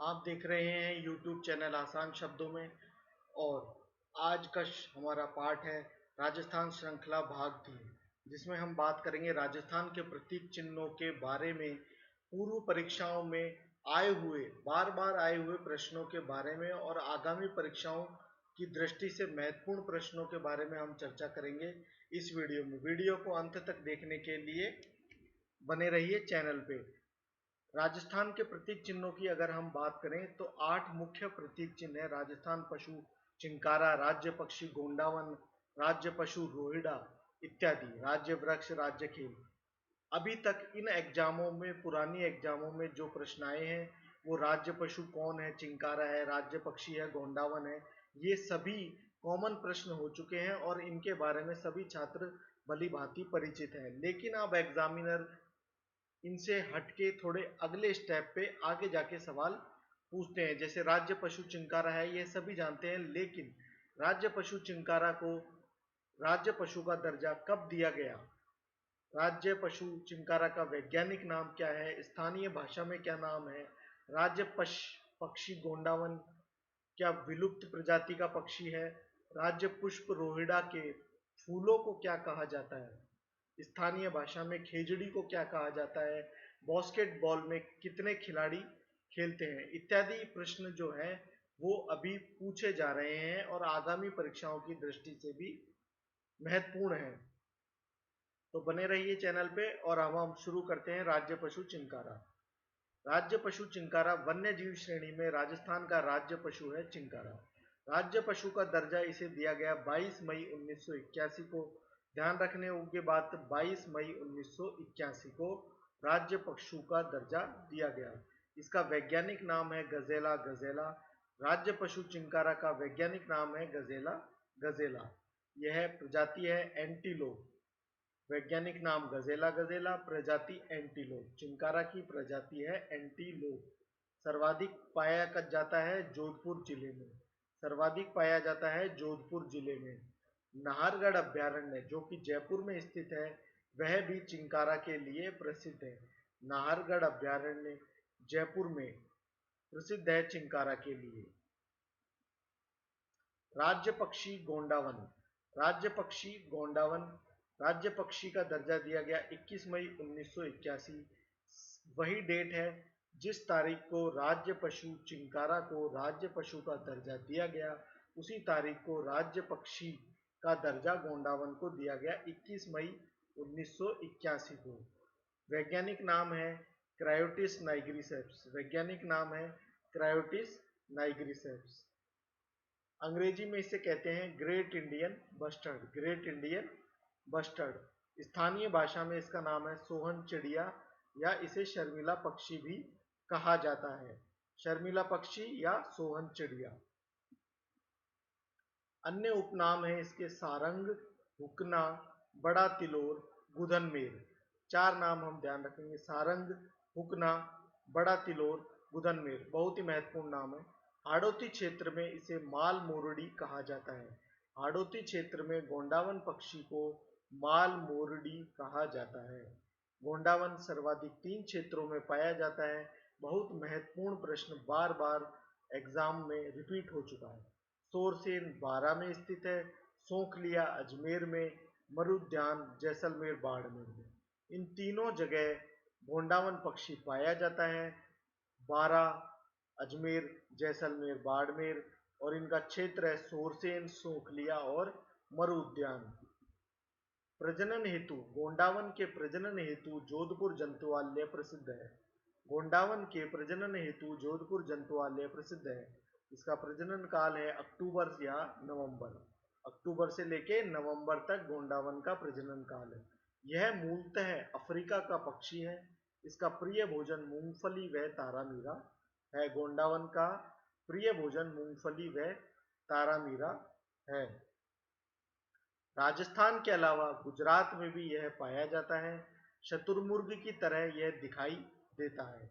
आप देख रहे हैं यूट्यूब चैनल आसान शब्दों में। और आज का हमारा पाठ है राजस्थान श्रृंखला भाग 3, जिसमें हम बात करेंगे राजस्थान के प्रतीक चिन्हों के बारे में। पूर्व परीक्षाओं में आए हुए बार बार आए हुए प्रश्नों के बारे में और आगामी परीक्षाओं की दृष्टि से महत्वपूर्ण प्रश्नों के बारे में हम चर्चा करेंगे इस वीडियो में। वीडियो को अंत तक देखने के लिए बने रहिए चैनल पे। राजस्थान के प्रतीक चिन्हों की अगर हम बात करें तो 8 मुख्य प्रतीक चिन्ह है। राजस्थान पशु चिंकारा, राज्य पक्षी गोंडावन, राज्य पशु रोहिड़ा इत्यादि, राज्य वृक्ष, राज्य खेल। अभी तक इन एग्जामों में, पुरानी एग्जामों में जो प्रश्न आए हैं वो राज्य पशु कौन है, चिंकारा है, राज्य पक्षी है, गोंडावन है, ये सभी कॉमन प्रश्न हो चुके हैं और इनके बारे में सभी छात्र भली भांति परिचित हैं। लेकिन अब एग्जामिनर इनसे हटके थोड़े अगले स्टेप पे आगे जाके सवाल पूछते हैं। जैसे राज्य पशु चिंकारा है, ये सभी जानते हैं, लेकिन राज्य पशु चिंकारा को राज्य पशु का दर्जा कब दिया गया, राज्य पशु चिंकारा का वैज्ञानिक नाम क्या है, स्थानीय भाषा में क्या नाम है, राज्य पक्षी गोंडावन क्या विलुप्त प्रजाति का पक्षी है, राज्य पुष्प रोहिड़ा के फूलों को क्या कहा जाता है, स्थानीय भाषा में खेजड़ी को क्या कहा जाता है, बास्केटबॉल में कितने खिलाड़ी खेलते हैं, इत्यादि प्रश्न जो है वो अभी पूछे जा रहे हैं और आगामी परीक्षाओं की दृष्टि से भी महत्वपूर्ण है। तो बने रहिए चैनल पे और अब हम शुरू करते हैं राज्य पशु चिंकारा। राज्य पशु चिंकारा वन्य जीव श्रेणी में राजस्थान का राज्य पशु है चिंकारा। राज्य पशु का दर्जा इसे दिया गया 22 मई 1981 को। ध्यान रखने योग्य बात, 22 मई 1981 को राज्य पशु का दर्जा दिया गया। इसका वैज्ञानिक नाम है गजेला गजेला। राज्य पशु चिंकारा का वैज्ञानिक नाम है गजेला गजेला। यह प्रजाति है एंटीलोप। वैज्ञानिक नाम गजेला गजेला, प्रजाति एंटीलोप। चिंकारा की प्रजाति है एंटीलोप। सर्वाधिक पाया जाता है जोधपुर जिले में। सर्वाधिक पाया जाता है जोधपुर जिले में। नाहरगढ़ अभ्यारण्य जो कि जयपुर में स्थित है, वह भी चिंकारा के लिए प्रसिद्ध है। नाहरगढ़ अभ्यारण्य जयपुर में प्रसिद्ध है चिंकारा के लिए। राज्य पक्षी गोंडावन। राज्य पक्षी गोंडावन, राज्य पक्षी का दर्जा दिया गया 21 मई 1981। वही डेट है जिस तारीख को राज्य पशु चिंकारा को राज्य पशु का दर्जा दिया गया, उसी तारीख को राज्य पक्षी का दर्जा गोंडावन को दिया गया 21 मई 1981 को। वैज्ञानिक नाम है क्रायोटिस नाइग्रिसेप्स। वैज्ञानिक नाम है क्रायोटिस नाइग्रिसेप्स। अंग्रेजी में इसे कहते हैं great Indian bustard. Great Indian bustard. स्थानीय भाषा में इसका नाम है सोहन चिड़िया या इसे शर्मिला पक्षी भी कहा जाता है। शर्मिला पक्षी या सोहन चिड़िया। अन्य उपनाम है इसके सारंग, हुकना, बड़ा तिलोर, गुधनमेर। 4 नाम हम ध्यान रखेंगे, सारंग, हुकना, बड़ा तिलोर, गुधनमेर। बहुत ही महत्वपूर्ण नाम है। हाड़ौती क्षेत्र में इसे माल मोरडी कहा जाता है। हाड़ौती क्षेत्र में गोंडावन पक्षी को माल मोरडी कहा जाता है। गोंडावन सर्वाधिक 3 क्षेत्रों में पाया जाता है। बहुत महत्वपूर्ण प्रश्न बार बार एग्जाम में रिपीट हो चुका है। सोरसेन बारा में स्थित है, सोखलिया अजमेर में, मरुद्यान जैसलमेर बाड़मेर में। इन तीनों जगह गोंडावन पक्षी पाया जाता है। बारा, अजमेर, जैसलमेर, बाड़मेर, और इनका क्षेत्र है सोरसेन, सोखलिया और मरु उद्यान। प्रजनन हेतु गोंडावन के प्रजनन हेतु जोधपुर जंतुआलय प्रसिद्ध है। गोंडावन के प्रजनन हेतु जोधपुर जंतुआलय प्रसिद्ध है। इसका प्रजनन काल है अक्टूबर या नवंबर। अक्टूबर से लेके नवंबर तक गोंडावन का प्रजनन काल है। यह मूलतः अफ्रीका का पक्षी है। इसका प्रिय भोजन मूंगफली व तारामीरा है। गोंडावन का प्रिय भोजन मूंगफली व तारामीरा है। राजस्थान के अलावा गुजरात में भी यह पाया जाता है। शतुरमुर्ग की तरह यह दिखाई देता है।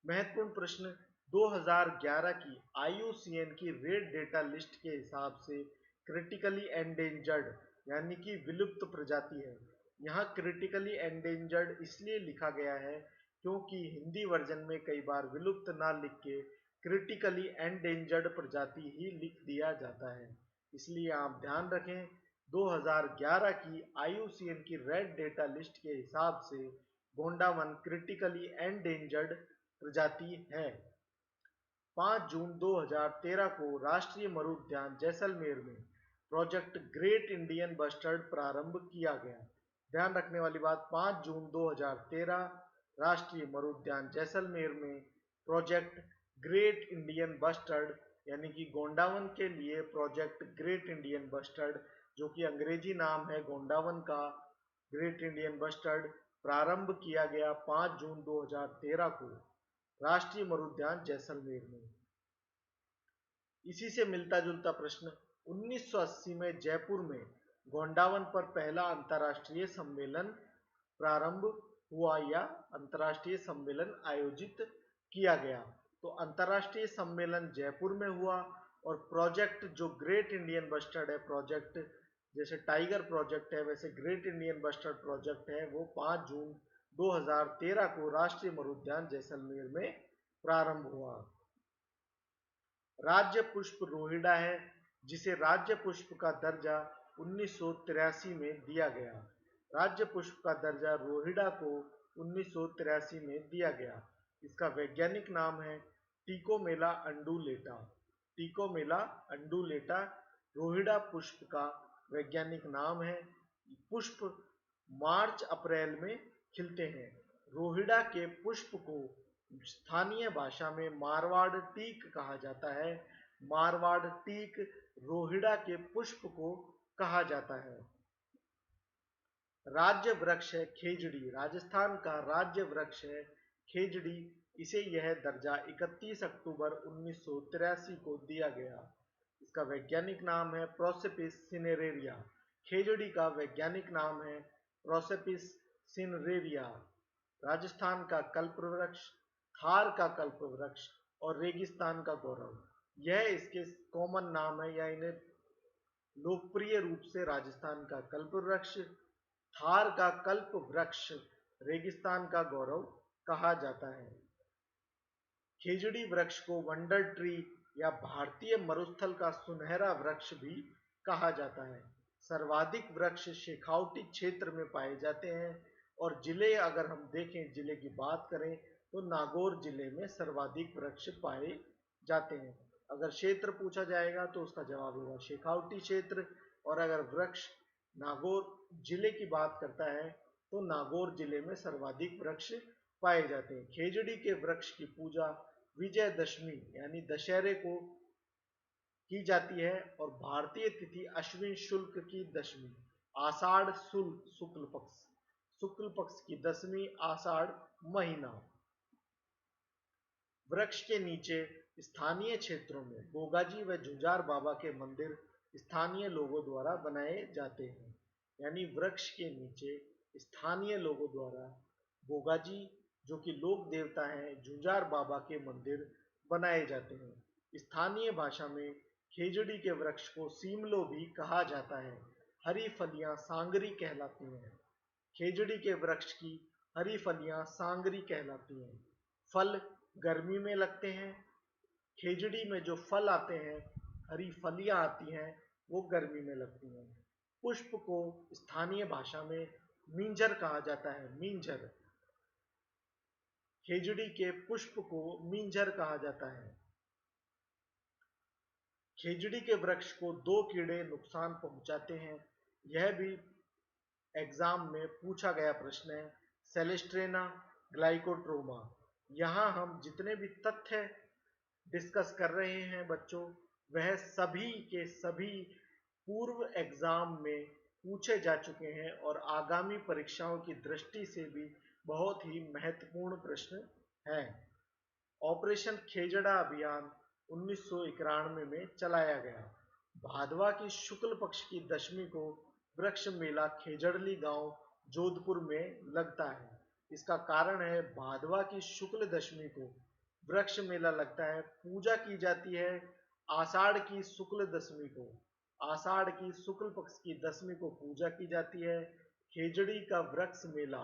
महत्वपूर्ण प्रश्न, 2011 की IUCN की रेड डेटा लिस्ट के हिसाब से क्रिटिकली एंडेंजर्ड यानी कि विलुप्त प्रजाति है। यहाँ क्रिटिकली एंडेंजर्ड इसलिए लिखा गया है क्योंकि हिंदी वर्जन में कई बार विलुप्त ना लिख के क्रिटिकली एंडेंजर्ड प्रजाति ही लिख दिया जाता है। इसलिए आप ध्यान रखें, 2011 की IUCN की रेड डेटा लिस्ट के हिसाब से गोंडा वन क्रिटिकली एंडेंजर्ड प्रजाति है। 5 जून 2013 को राष्ट्रीय मरुउद्यान जैसलमेर में प्रोजेक्ट ग्रेट इंडियन बस्टर्ड प्रारंभ किया गया। ध्यान रखने वाली बात, 5 जून 2013 राष्ट्रीय मरुउद्यान जैसलमेर में प्रोजेक्ट ग्रेट इंडियन बस्टर्ड यानी कि गोंडावन के लिए प्रोजेक्ट ग्रेट इंडियन बस्टर्ड, जो कि अंग्रेजी नाम है गोंडावन का ग्रेट इंडियन बस्टर्ड, प्रारंभ किया गया 5 जून 2013 को राष्ट्रीय मरुउद्यान जैसलमेर में। इसी से मिलता जुलता प्रश्न, 1980 में जयपुर में गोंडावन पर पहला अंतर्राष्ट्रीय सम्मेलन प्रारंभ हुआ या अंतर्राष्ट्रीय सम्मेलन आयोजित किया गया। तो अंतर्राष्ट्रीय सम्मेलन जयपुर में हुआ और प्रोजेक्ट जो ग्रेट इंडियन बस्टर्ड है, प्रोजेक्ट जैसे टाइगर प्रोजेक्ट है वैसे ग्रेट इंडियन बस्टर्ड प्रोजेक्ट है, वो 5 जून 2013 को राष्ट्रीय मरुउद्यान जैसलमेर में प्रारंभ हुआ। राज्य पुष्प रोहिड़ा है, जिसे राज्य पुष्प का दर्जा 1983 में दिया गया। राज्य पुष्प का दर्जा रोहिड़ा को 1983 में दिया गया। इसका वैज्ञानिक नाम है टिकोमेला अंडुलेटा। टिकोमेला अंडुलेटा रोहिड़ा पुष्प का वैज्ञानिक नाम है। पुष्प मार्च अप्रैल में खिलते हैं। रोहिड़ा के पुष्प को स्थानीय भाषा में मारवाड़ टीक कहा जाता है। मारवाड़ टीक रोहिड़ा के पुष्प को कहा जाता है। राज्य वृक्ष है खेजड़ी। राजस्थान का राज्य वृक्ष है खेजड़ी। इसे यह दर्जा 31 अक्टूबर 1983 को दिया गया। इसका वैज्ञानिक नाम है प्रोसेपिस सिनेरेरिया। खेजड़ी का वैज्ञानिक नाम है प्रोसेपिस सिनेरेरिया। राजस्थान का कल्पवृक्ष, थार का कल्पवृक्ष और रेगिस्तान का गौरव, यह इसके कॉमन नाम है या इन्हें लोकप्रिय रूप से राजस्थान का कल्पवृक्ष, थार का कल्पवृक्ष, रेगिस्तान का गौरव कहा जाता है। खेजड़ी वृक्ष को वंडर ट्री या भारतीय मरुस्थल का सुनहरा वृक्ष भी कहा जाता है। सर्वाधिक वृक्ष शेखावटी क्षेत्र में पाए जाते हैं और जिले अगर हम देखें, जिले की बात करें तो नागौर जिले में सर्वाधिक वृक्ष पाए जाते हैं। अगर क्षेत्र पूछा जाएगा तो उसका जवाब होगा शेखावटी क्षेत्र, और अगर वृक्ष नागौर जिले की बात करता है तो नागौर जिले में सर्वाधिक वृक्ष पाए जाते हैं। खेजड़ी के वृक्ष की पूजा विजयदशमी यानी दशहरे को की जाती है और भारतीय तिथि अश्विन शुक्ल की दशमी, आषाढ़ शुक्ल पक्ष की दशमी, आषाढ़ महीना। वृक्ष के नीचे स्थानीय क्षेत्रों में गोगाजी व झुंझार बाबा के मंदिर स्थानीय लोगों द्वारा बनाए जाते हैं। यानी वृक्ष के नीचे स्थानीय लोगों द्वारा गोगाजी जो कि लोक देवता हैं, झुंझार बाबा के मंदिर बनाए जाते हैं। स्थानीय भाषा में खेजड़ी के वृक्ष को सीमलो भी कहा जाता है। हरी फलियां सांगरी कहलाती हैं। खेजड़ी के वृक्ष की हरी फलियां सांगरी कहलाती हैं। फल गर्मी में लगते हैं। खेजड़ी में जो फल आते हैं, हरी फलियां आती हैं, वो गर्मी में लगती हैं। पुष्प को स्थानीय भाषा में मिंजर कहा जाता है। मिंजर, खेजड़ी के पुष्प को मिंजर कहा जाता है। खेजड़ी के वृक्ष को 2 कीड़े नुकसान पहुंचाते हैं। यह भी एग्जाम में पूछा गया प्रश्न है। सेलेस्ट्रेना, ग्लाइकोट्रोमा। यहाँ हम जितने भी तथ्य डिस्कस कर रहे हैं बच्चों, वह सभी के सभी पूर्व एग्जाम में पूछे जा चुके हैं और आगामी परीक्षाओं की दृष्टि से भी बहुत ही महत्वपूर्ण प्रश्न है। ऑपरेशन खेजड़ा अभियान 1991 में चलाया गया। भादवा की शुक्ल पक्ष की दशमी को वृक्ष मेला खेजड़ली गांव जोधपुर में लगता है। इसका कारण है भादवा की शुक्ल दशमी को वृक्ष मेला लगता है। पूजा की जाती है आषाढ़ की शुक्ल दशमी को। आषाढ़ की शुक्ल पक्ष की दशमी को पूजा की जाती है। खेजड़ी का वृक्ष मेला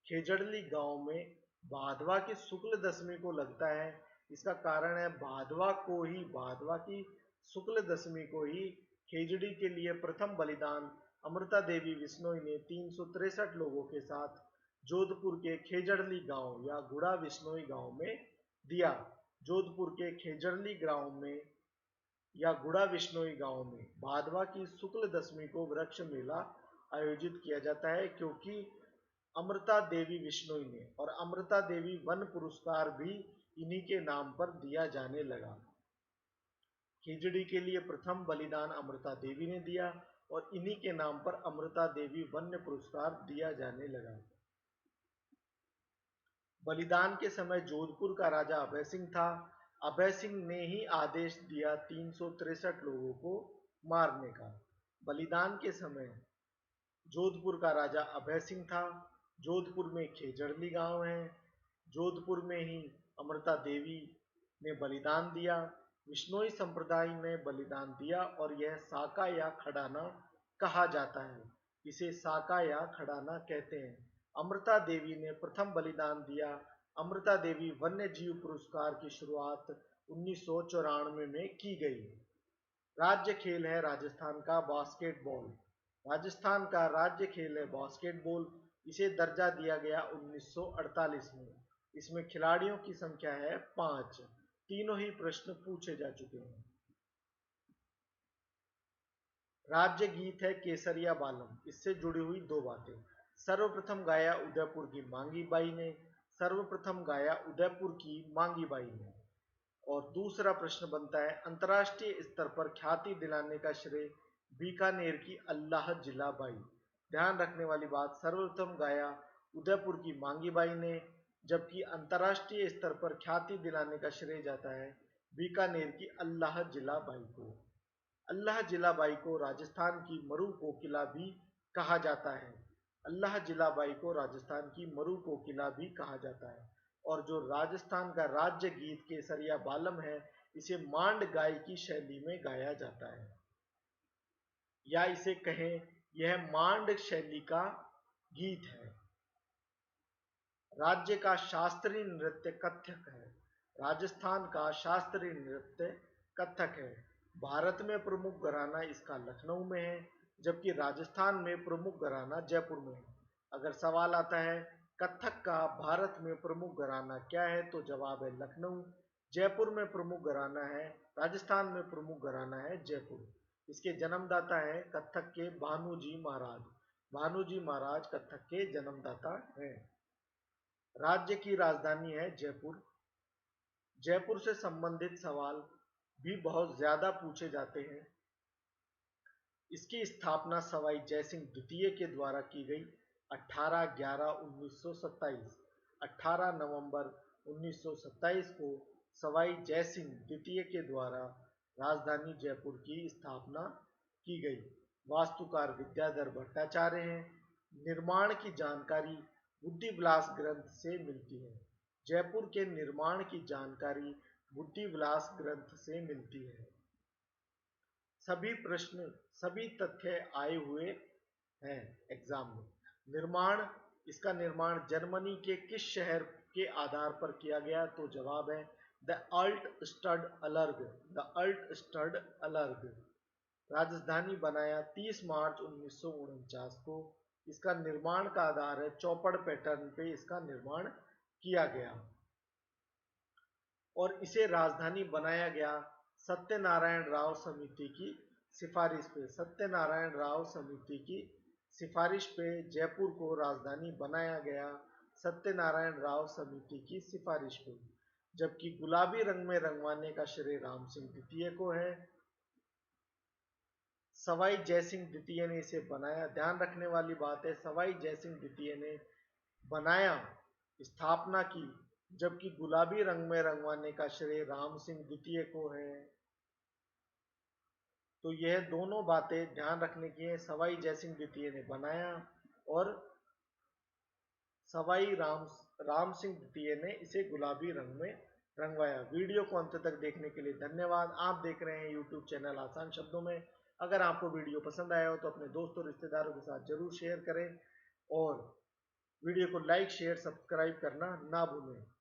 खेजड़ली गांव में भादवा की शुक्ल दशमी को लगता है। इसका कारण है भादवा की शुक्ल दशमी को ही खेजड़ी के लिए प्रथम बलिदान अमृता देवी विश्नोई ने 363 लोगों के साथ जोधपुर के खेजड़ली गांव या गुड़ा विश्नोई गांव में दिया। जोधपुर के खेजड़ली गांव में या गुड़ा विश्नोई गांव में भादवा की शुक्ल दशमी को वृक्ष मेला आयोजित किया जाता है, क्योंकि अमृता देवी विश्नोई ने और अमृता देवी वन पुरस्कार भी इन्हीं के नाम पर दिया जाने लगा। खिचड़ी के लिए प्रथम बलिदान अमृता देवी ने दिया और इन्हीं के नाम पर अमृता देवी वन्य पुरस्कार दिया जाने लगा। बलिदान के समय जोधपुर का राजा अभय सिंह था। अभय सिंह ने ही आदेश दिया 363 लोगों को मारने का। बलिदान के समय जोधपुर का राजा अभय सिंह था। जोधपुर में खेजड़ली गांव है। जोधपुर में ही अमृता देवी ने बलिदान दिया। विश्नोई संप्रदाय ने बलिदान दिया और यह साका या खड़ाना कहा जाता है। इसे साका या खड़ाना कहते हैं। अमृता देवी ने प्रथम बलिदान दिया। अमृता देवी वन्य जीव पुरस्कार की शुरुआत 1994 में की गई। राज्य खेल है राजस्थान का बास्केटबॉल। राजस्थान का राज्य खेल है बास्केटबॉल। इसे दर्जा दिया गया 1948 में। इसमें खिलाड़ियों की संख्या है 5। तीनों ही प्रश्न पूछे जा चुके हैं। राज्य गीत है केसरिया बालम। इससे जुड़ी हुई दो बातें। सर्वप्रथम गाया उदयपुर की मांगी बाई ने। सर्वप्रथम गाया उदयपुर की मांगी बाई ने। और दूसरा प्रश्न बनता है अंतर्राष्ट्रीय स्तर पर ख्याति दिलाने का श्रेय बीकानेर की अल्लाह जिला बाई। ध्यान रखने वाली बात, सर्वप्रथम गाया उदयपुर की मांगी बाई ने, जबकि अंतर्राष्ट्रीय स्तर पर ख्याति दिलाने का श्रेय जाता है बीकानेर की अल्लाह जिला बाई को। अल्लाह जिला बाई को राजस्थान की मरु कोकिला भी कहा जाता है। अल्लाह जिला बाई को राजस्थान की मरु कोकिला भी कहा जाता है। और जो राजस्थान का राज्य गीत केसरिया बालम है, इसे मांड गायकी शैली में गाया जाता है, या इसे कहें यह मांड शैली का गीत है। राज्य का शास्त्रीय नृत्य कथक है। राजस्थान का शास्त्रीय नृत्य कथक है। भारत में प्रमुख घराना इसका लखनऊ में है, जबकि राजस्थान में प्रमुख घराना जयपुर में है। अगर सवाल आता है कथक का भारत में प्रमुख घराना क्या है, तो जवाब है लखनऊ। जयपुर में प्रमुख घराना है, राजस्थान में प्रमुख घराना है जयपुर। इसके जन्मदाता है कथक के भानुजी महाराज। भानुजी महाराज कथक के जन्मदाता हैं। राज्य की राजधानी है जयपुर। जयपुर से संबंधित सवाल भी बहुत ज्यादा पूछे जाते हैं। इसकी स्थापना सवाई जयसिंह द्वितीय के द्वारा की गई 18/11/1927। 18 नवंबर 1927 को सवाई जयसिंह द्वितीय के द्वारा राजधानी जयपुर की स्थापना की गई। वास्तुकार विद्याधर भट्टाचार्य हैं। निर्माण की जानकारी बुद्धिविलास ग्रंथ से मिलती है। जयपुर के निर्माण की जानकारी बुद्धिविलास ग्रंथ से मिलती है। सभी प्रश्न, सभी तथ्य आए हुए हैं एग्जाम में। निर्माण, इसका निर्माण जर्मनी के किस शहर के आधार पर किया गया, तो जवाब है द अल्टस्टड अलर्ग। द अल्टस्टड अलर्ग। राजधानी बनाया 30 मार्च 1949 को। इसका निर्माण का आधार है चौपड़ पैटर्न पे इसका निर्माण किया गया और इसे राजधानी बनाया गया सत्यनारायण राव समिति की सिफारिश पे। सत्यनारायण राव समिति की सिफारिश पे जयपुर को राजधानी बनाया गया सत्यनारायण राव समिति की सिफारिश पे। जबकि गुलाबी रंग में रंगवाने का श्रेय राम सिंह द्वितीय को है। सवाई जयसिंह द्वितीय ने इसे बनाया। ध्यान रखने वाली बात है, सवाई जयसिंह द्वितीय ने बनाया, स्थापना की, जबकि गुलाबी रंग में रंगवाने का श्रेय राम सिंह द्वितीय को है। तो यह दोनों बातें ध्यान रखने की है। सवाई जयसिंह द्वितीय ने बनाया और सवाई राम सिंह द्वितीय ने इसे गुलाबी रंग में रंगवाया। वीडियो को अंत तक देखने के लिए धन्यवाद। आप देख रहे हैं यूट्यूब चैनल आसान शब्दों में। अगर आपको वीडियो पसंद आया हो तो अपने दोस्तों रिश्तेदारों के साथ जरूर शेयर करें और वीडियो को लाइक शेयर सब्सक्राइब करना ना भूलें।